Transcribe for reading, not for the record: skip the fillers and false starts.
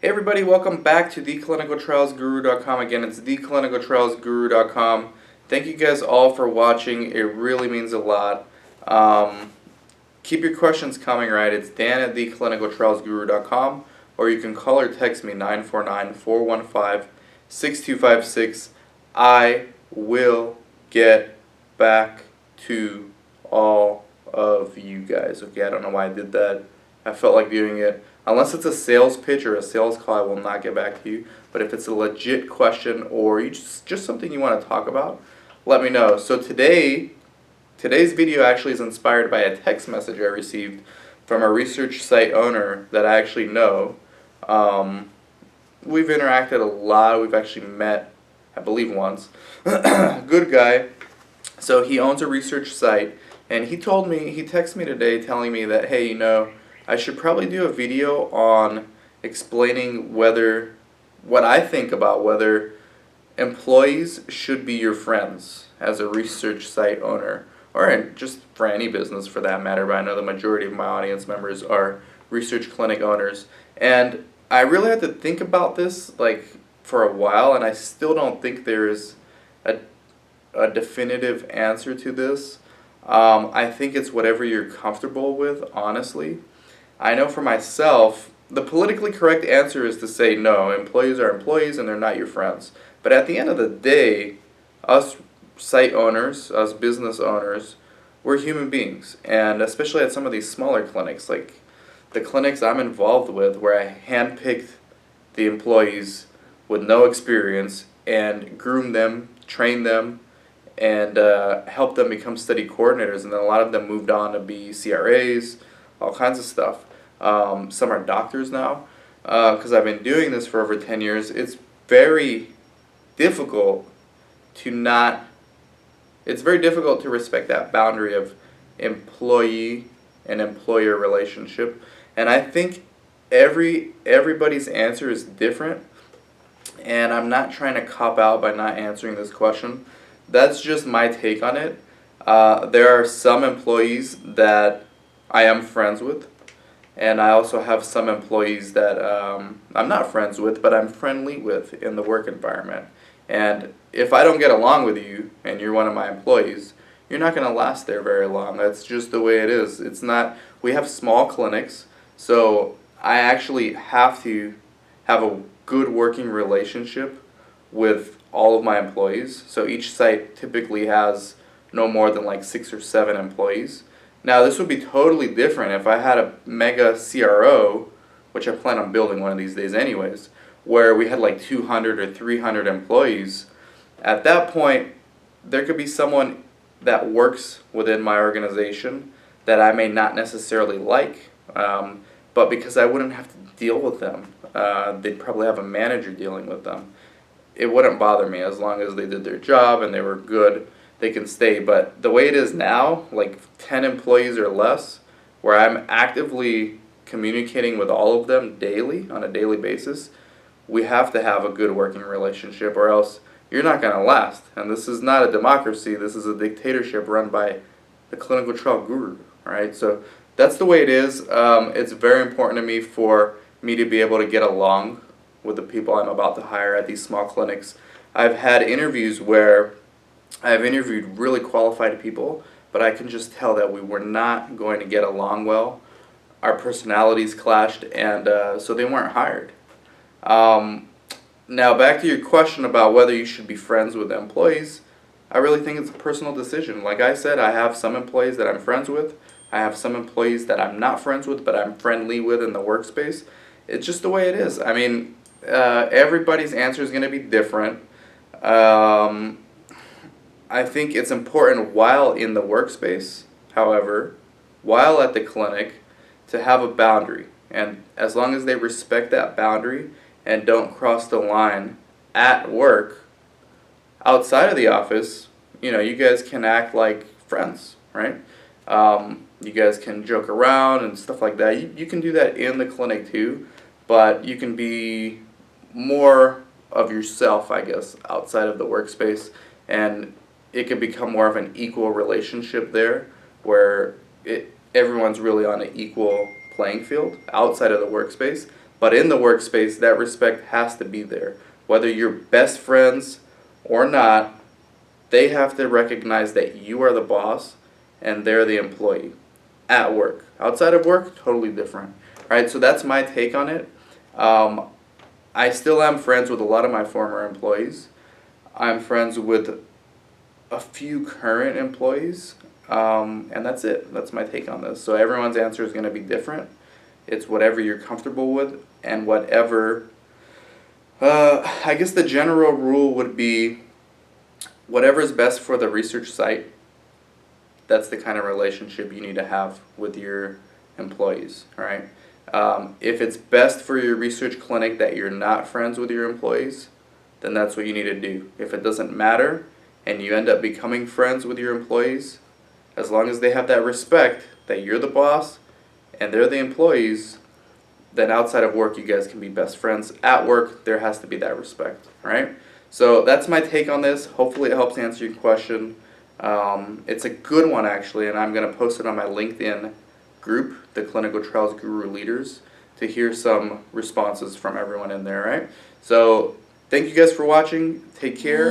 Hey everybody, welcome back to theclinicaltrialsguru.com. Again, it's theclinicaltrialsguru.com. Thank you guys all for watching. It really means a lot. Keep your questions coming, right? It's Dan at theclinicaltrialsguru.com, or you can call or text me 949-415-6256. I will get back to all of you guys. Okay, I don't know why I did that. I felt like doing it. Unless it's a sales pitch or a sales call, I will not get back to you. But if it's a legit question or you just something you want to talk about, let me know. So today's video actually is inspired by a text message I received from a research site owner that I actually know. We've interacted a lot. We've actually met, I believe, once. Good guy. So he owns a research site, and he texted me today telling me that, hey, I should probably do a video on explaining what I think about whether employees should be your friends as a research site owner, or just for any business for that matter, but I know the majority of my audience members are research clinic owners. And I really had to think about this for a while, and I still don't think there is a definitive answer to this. I think it's whatever you're comfortable with, honestly. I know for myself, the politically correct answer is to say no, employees are employees and they're not your friends. But at the end of the day, us site owners, us business owners, we're human beings. And especially at some of these smaller clinics, like the clinics I'm involved with, where I handpicked the employees with no experience and groom them, train them, and help them become study coordinators. And then a lot of them moved on to be CRAs, all kinds of stuff. Some are doctors now. Because I've been doing this for over 10 years, it's very difficult to respect that boundary of employee and employer relationship. And I think everybody's answer is different, and I'm not trying to cop out by not answering this question. That's just my take on it. There are some employees that I am friends with, and I also have some employees that I'm not friends with, but I'm friendly with in the work environment. And if I don't get along with you and you're one of my employees, you're not going to last there very long. That's just the way it is. We have small clinics, so I actually have to have a good working relationship with all of my employees. So each site typically has no more than 6 or 7 employees. Now, this would be totally different if I had a mega CRO, which I plan on building one of these days anyways, where we had 200 or 300 employees. At that point, there could be someone that works within my organization that I may not necessarily like, but because I wouldn't have to deal with them, they'd probably have a manager dealing with them. It wouldn't bother me as long as they did their job and they were good. They can stay. But the way it is now, 10 employees or less, where I'm actively communicating with all of them daily, on a daily basis, we have to have a good working relationship, or else you're not going to last. And this is not a democracy. This is a dictatorship run by the clinical trial guru, right? So that's the way it is. It's very important to me for me to be able to get along with the people I'm about to hire at these small clinics. I've had interviews where I've interviewed really qualified people, but I can just tell that we were not going to get along well. Our personalities clashed, and so they weren't hired. Now, back to your question about whether you should be friends with employees, I really think it's a personal decision. Like I said, I have some employees that I'm friends with. I have some employees that I'm not friends with, but I'm friendly with in the workspace. It's just the way it is. I mean, everybody's answer is going to be different. I think it's important while in the workspace, however, while at the clinic, to have a boundary. And as long as they respect that boundary and don't cross the line at work, outside of the office, you guys can act like friends, right? You guys can joke around and stuff like that. You can do that in the clinic too, but you can be more of yourself, I guess, outside of the workspace, and it can become more of an equal relationship there, where everyone's really on an equal playing field outside of the workspace. But in the workspace, that respect has to be there. Whether you're best friends or not, they have to recognize that you are the boss and they're the employee at work. Outside of work, totally different. All right, so that's my take on it. I still am friends with a lot of my former employees. I'm friends with a few current employees, and that's it. That's my take on this. So everyone's answer is going to be different. It's whatever you're comfortable with and whatever. I guess the general rule would be whatever is best for the research site. That's the kind of relationship you need to have with your employees. All right. If it's best for your research clinic that you're not friends with your employees, then that's what you need to do. If it doesn't matter and you end up becoming friends with your employees, as long as they have that respect that you're the boss and they're the employees, then outside of work you guys can be best friends. At work, there has to be that respect, right? So that's my take on this. Hopefully it helps answer your question. It's a good one actually, and I'm going to post it on my LinkedIn group, the Clinical Trials Guru Leaders, to hear some responses from everyone in there, right? So thank you guys for watching. Take care.